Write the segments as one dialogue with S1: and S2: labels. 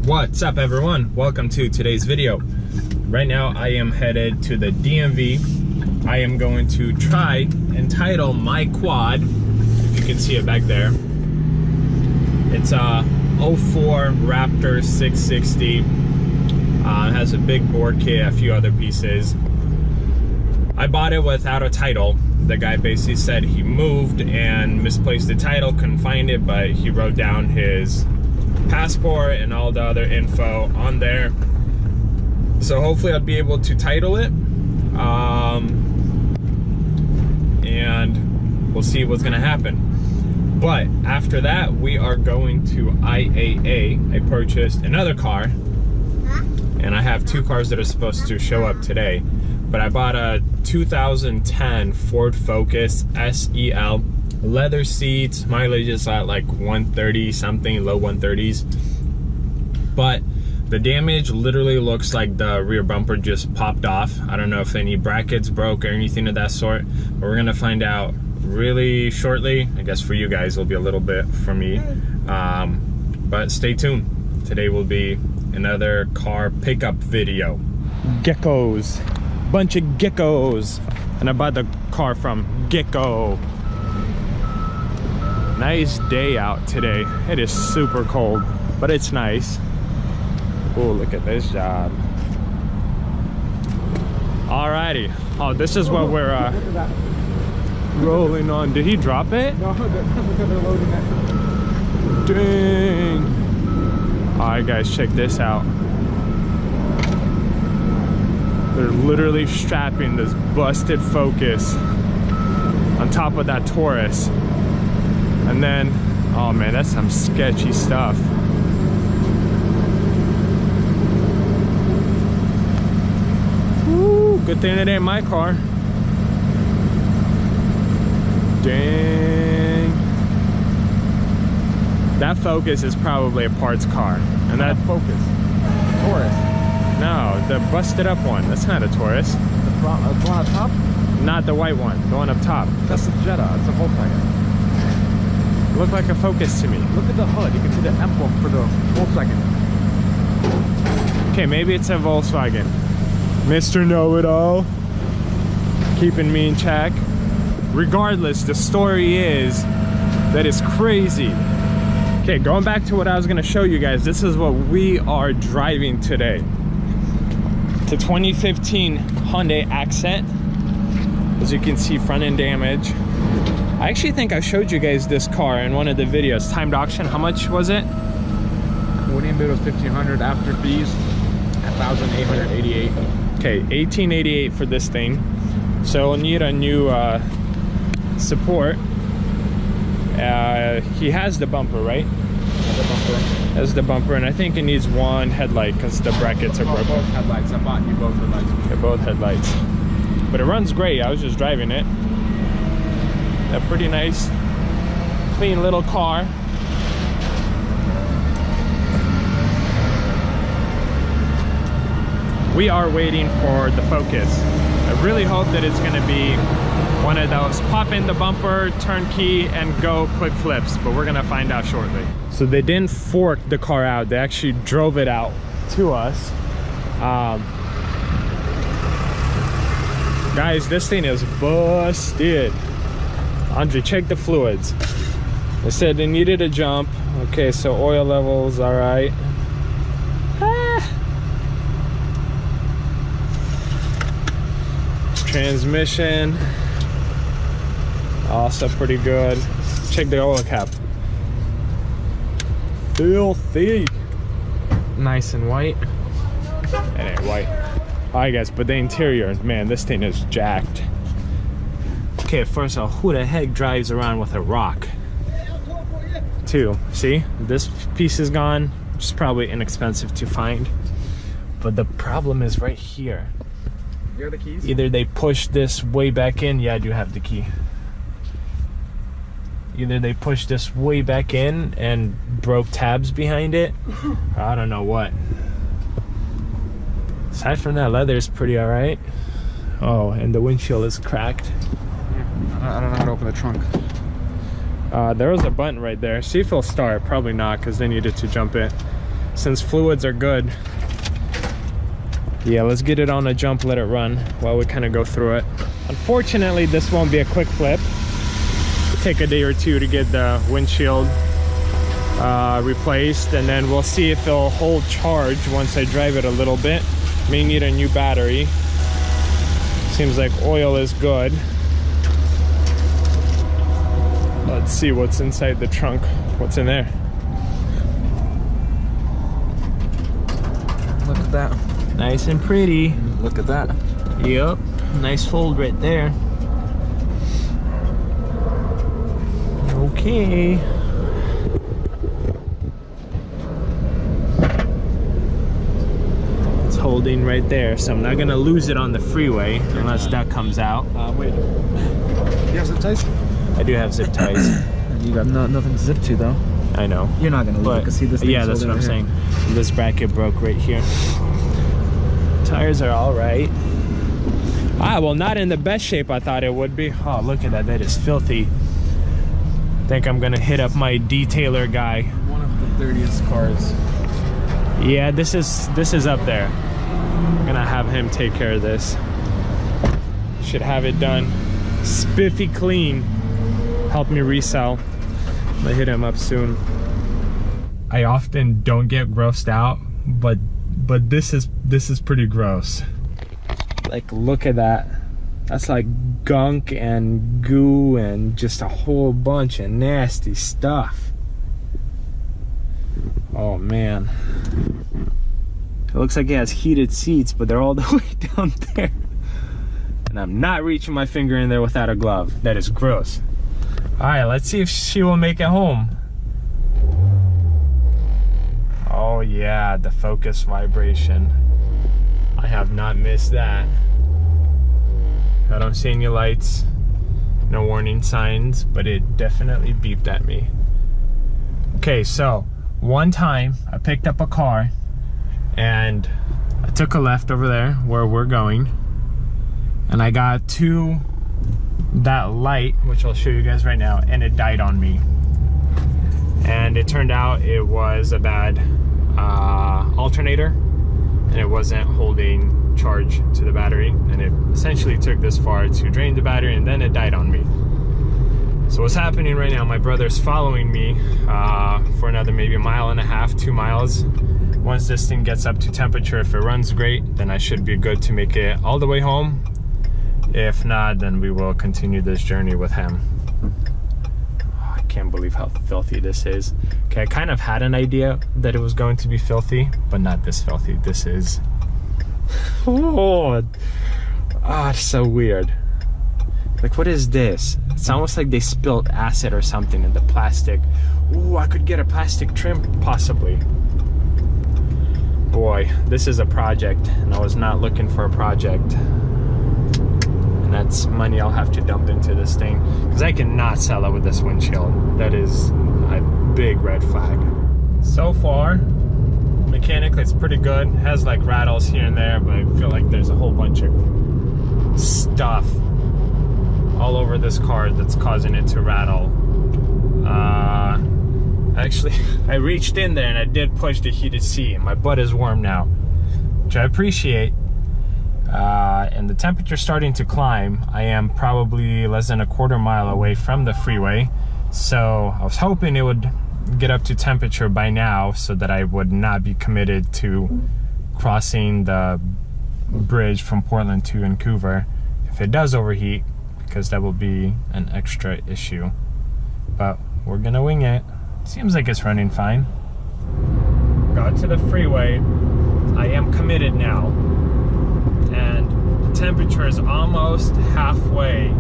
S1: What's up everyone? Welcome to today's video. Right now I am headed to the DMV. I am going to try and title my quad, if you can see it back there. It's a 04 Raptor 660. It has a big bore kit, a few other pieces. I bought it without a title. The guy basically said he moved and misplaced the title, couldn't find it, but he wrote down his passport and all the other info on there. So hopefully I'll be able to title it. And we'll see what's gonna happen. But after that, we are going to IAAI. I purchased another car, and I have two cars that are supposed to show up today. But I bought a 2010 Ford Focus SEL, leather seats, mileage is at like 130 something, low 130s. But the damage literally looks like the rear bumper just popped off. I don't know if any brackets broke or anything of that sort, but we're gonna find out really shortly. I guess for you guys it'll be a little bit for me, but stay tuned. Today will be another car pickup video. Geckos, bunch of geckos, and I bought the car from Gecko. Nice day out today. It is super cold, but it's nice. Oh, look at this job. Alrighty. Oh, this is what we're rolling on. Did he drop it?
S2: No, because they're loading it.
S1: Dang. Alright guys, check this out. They're literally strapping this busted Focus on top of that Taurus. And then, oh man, that's some sketchy stuff. Woo, good thing it ain't my car. Dang. That Focus is probably a parts car. And that
S2: Focus. Taurus.
S1: No, the busted up one. That's not a Taurus.
S2: The one on top?
S1: Not the white one, the one up top.
S2: That's a Jetta. It's a Volkswagen.
S1: Looked like a Focus to me.
S2: Look at the hood. You can see the emblem for the Volkswagen.
S1: Okay, maybe it's a Volkswagen. Mr. Know-It-All, keeping me in check. Regardless, the story is that it's crazy. Okay, going back to what I was gonna show you guys, this is what we are driving today. It's a 2015 Hyundai Accent. As you can see, front end damage. I actually think I showed you guys this car in one of the videos. Timed auction, how much was it?
S2: Quoting bid was $1,500 after fees, $1,888.
S1: Okay, $1,888 for this thing. So we'll need a new support. He has the bumper, right? Has the bumper, and I think it needs one headlight because the brackets are broken.
S2: Both headlights. I bought you both headlights.
S1: Okay, both headlights. But it runs great. I was just driving it. A pretty nice, clean little car. We are waiting for the Focus. I really hope that it's gonna be one of those pop in the bumper, turn key, and go quick flips, but we're gonna find out shortly. So they didn't fork the car out, they actually drove it out to us. Guys, this thing is busted. Andre, check the fluids. They said they needed a jump. Okay, so oil levels, all right. Transmission, also pretty good. Check the oil cap. Filthy. Nice and white. It ain't white. Alright guys, but the interior, man, this thing is jacked. Okay, first of all, who the heck drives around with a rock? Two, see? This piece is gone, which is probably inexpensive to find. But the problem is right here.
S2: You have the keys?
S1: Either they push this way back in. Yeah, I do have the key. Either they pushed this way back in and broke tabs behind it, or I don't know what. Aside from that, leather is pretty all right. Oh, and the windshield is cracked.
S2: I don't know how to open the trunk.
S1: There was a button right there. See if it'll start. Probably not, because they needed to jump it. since fluids are good. Yeah, let's get it on a jump, let it run while we kind of go through it. Unfortunately, this won't be a quick flip. It'll take a day or two to get the windshield replaced, and then we'll see if it'll hold charge once I drive it a little bit. May need a new battery. Seems like oil is good. Let's see what's inside the trunk. What's in there?
S2: Look at that.
S1: Nice and pretty.
S2: Look at that.
S1: Yep, nice fold right there. Okay. It's holding right there, so I'm not gonna lose it on the freeway unless that comes out.
S2: Wait. You have zip ties?
S1: I do have zip ties.
S2: You got nothing to zip to though.
S1: I know.
S2: You're not gonna lose it, 'cause see this thing's
S1: yeah, that's what I'm saying. This bracket broke right here. Tires are all right. Ah, well, not in the best shape I thought it would be. Oh, look at that. That is filthy. Think I'm gonna hit up my detailer guy.
S2: One of the dirtiest cars.
S1: Yeah, this is up there. I'm gonna have him take care of this. Should have it done spiffy clean. Help me resell. I'm gonna hit him up soon. I often don't get grossed out, but this is pretty gross. Like, look at that. That's like gunk and goo and just a whole bunch of nasty stuff. Oh man. It looks like it has heated seats, but they're all the way down there. And I'm not reaching my finger in there without a glove. That is gross. All right, let's see if she will make it home. Oh yeah, the focus vibration. I have not missed that. I don't see any lights, no warning signs, but it definitely beeped at me. Okay, so one time I picked up a car and I took a left over there where we're going, and I got to that light, which I'll show you guys right now, and it died on me. And it turned out it was a bad alternator, and it wasn't holding charge to the battery, and it essentially took this far to drain the battery, and then it died on me. So what's happening right now, my brother's following me for another maybe 1.5 to 2 miles. Once this thing gets up to temperature, if it runs great, then I should be good to make it all the way home. If not, then we will continue this journey with him. Oh, I can't believe how filthy this is. Okay, I kind of had an idea that it was going to be filthy, but not this filthy. This is it's so weird. Like, what is this? It's almost like they spilled acid or something in the plastic. Ooh, I could get a plastic trim possibly. Boy, this is a project, and I was not looking for a project. And that's money I'll have to dump into this thing, because I cannot sell it with this windshield. That is a big red flag. So far, mechanically it's pretty good. It has like rattles here and there, but I feel like there's a whole bunch of stuff all over this car that's causing it to rattle. Actually, I reached in there and I did push the heated seat, and my butt is warm now, which I appreciate. And the temperature's starting to climb. I am probably less than a quarter mile away from the freeway, so I was hoping it would get up to temperature by now so that I would not be committed to crossing the bridge from Portland to Vancouver if it does overheat, because that will be an extra issue. But we're gonna wing it. Seems like it's running fine. Got to the freeway. I am committed now, and the temperature is almost halfway.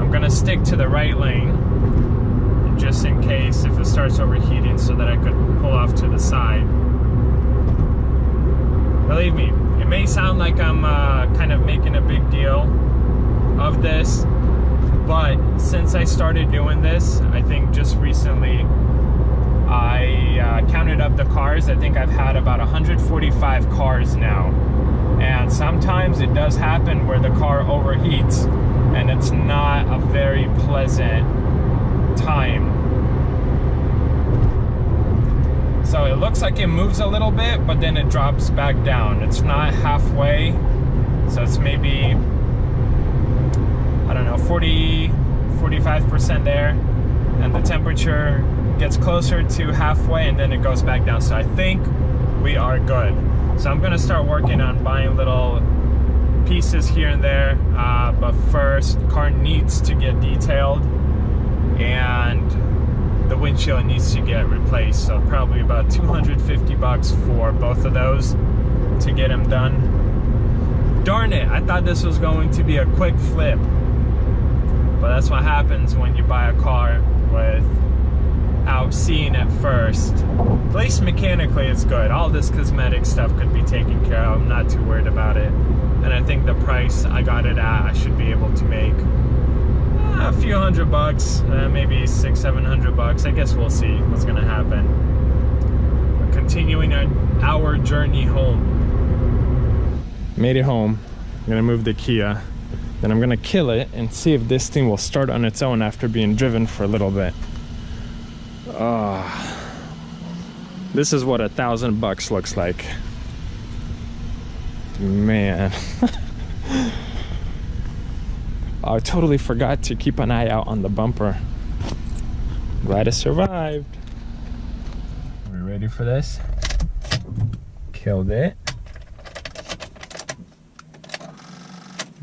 S1: I'm gonna stick to the right lane just in case if it starts overheating, so that I could pull off to the side. Believe me, it may sound like I'm kind of making a big deal of this, but since I started doing this, I think just recently, I counted up the cars. I think I've had about 145 cars now, and sometimes it does happen where the car overheats, and it's not a very pleasant time. So it looks like it moves a little bit, but then it drops back down. It's not halfway, so it's maybe, I don't know, 45% there, and the temperature gets closer to halfway and then it goes back down. So I think we are good. So I'm gonna start working on buying little pieces here and there, but first, car needs to get detailed and the windshield needs to get replaced. So probably about 250 bucks for both of those to get them done. Darn it, I thought this was going to be a quick flip, but that's what happens when you buy a car without seeing it first. At least mechanically it's good. All this cosmetic stuff could be taken care of. I'm not too worried about it. And I think the price I got it at, I should be able to make a few $100 bucks, maybe $600-700 bucks. I guess we'll see what's gonna happen. We're continuing our journey home. Made it home. I'm gonna move the Kia. Then I'm gonna kill it and see if this thing will start on its own after being driven for a little bit. This is what $1,000 bucks looks like. Man. I totally forgot to keep an eye out on the bumper. Glad it survived. Are we ready for this? Killed it.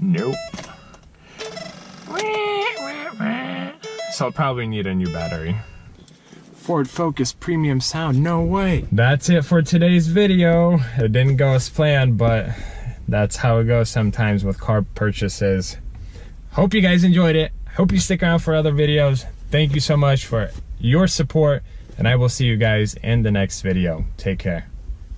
S1: Nope. So I'll probably need a new battery. Ford Focus premium sound, no way. That's it for today's video. It didn't go as planned, but that's how it goes sometimes with car purchases. Hope you guys enjoyed it. Hope you stick around for other videos. Thank you so much for your support, and I will see you guys in the next video. Take care.